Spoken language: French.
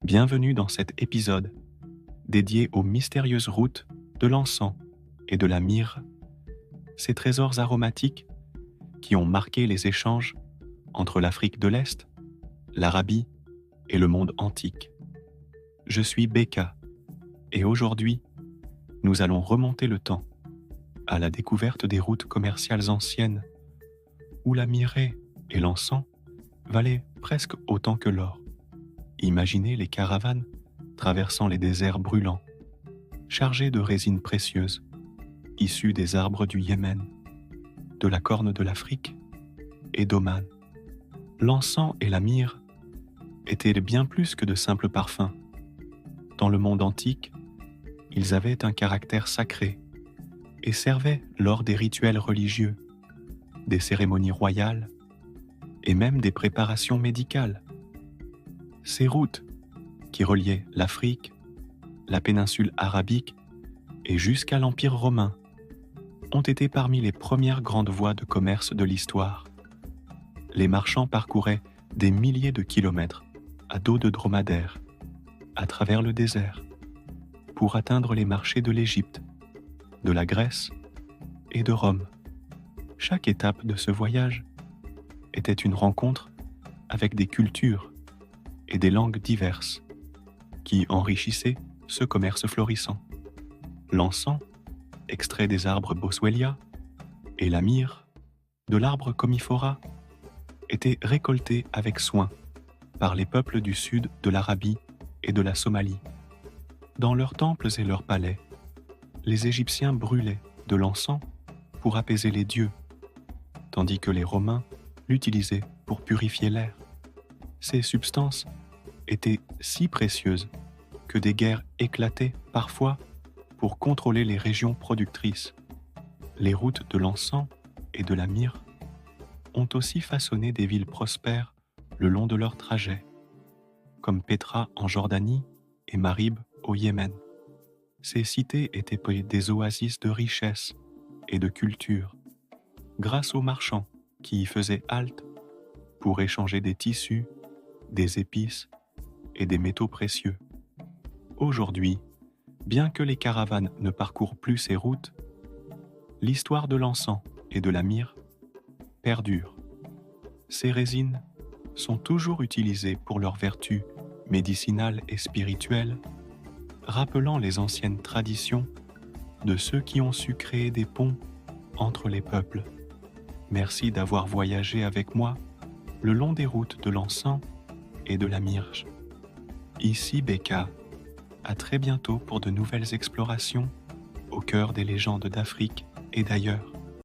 Bienvenue dans cet épisode dédié aux mystérieuses routes de l'encens et de la myrrhe, ces trésors aromatiques qui ont marqué les échanges entre l'Afrique de l'Est, l'Arabie et le monde antique. Je suis Becca et aujourd'hui, nous allons remonter le temps à la découverte des routes commerciales anciennes où la myrrhe et l'encens valaient presque autant que l'or. Imaginez les caravanes traversant les déserts brûlants, chargées de résines précieuses, issues des arbres du Yémen, de la Corne de l'Afrique et d'Oman. L'encens et la myrrhe étaient bien plus que de simples parfums. Dans le monde antique, ils avaient un caractère sacré et servaient lors des rituels religieux, des cérémonies royales et même des préparations médicales. Ces routes, qui reliaient l'Afrique, la péninsule arabique et jusqu'à l'Empire romain, ont été parmi les premières grandes voies de commerce de l'histoire. Les marchands parcouraient des milliers de kilomètres à dos de dromadaires, à travers le désert, pour atteindre les marchés de l'Égypte, de la Grèce et de Rome. Chaque étape de ce voyage était une rencontre avec des cultures et des langues diverses qui enrichissaient ce commerce florissant. L'encens, extrait des arbres Boswellia, et la myrrhe, de l'arbre Commiphora, étaient récoltés avec soin par les peuples du sud de l'Arabie et de la Somalie. Dans leurs temples et leurs palais, les Égyptiens brûlaient de l'encens pour apaiser les dieux, tandis que les Romains l'utilisaient pour purifier l'air. Ces substances étaient si précieuses que des guerres éclataient parfois pour contrôler les régions productrices. Les routes de l'encens et de la myrrhe ont aussi façonné des villes prospères le long de leur trajet, comme Pétra en Jordanie et Marib au Yémen. Ces cités étaient des oasis de richesse et de culture, grâce aux marchands qui y faisaient halte pour échanger des tissus, des épices et des métaux précieux. Aujourd'hui, bien que les caravanes ne parcourent plus ces routes, l'histoire de l'encens et de la myrrhe perdure. Ces résines sont toujours utilisées pour leurs vertus médicinales et spirituelles, rappelant les anciennes traditions de ceux qui ont su créer des ponts entre les peuples. Merci d'avoir voyagé avec moi le long des routes de l'encens et de la myrrhe. Ici Becca, à très bientôt pour de nouvelles explorations au cœur des légendes d'Afrique et d'ailleurs.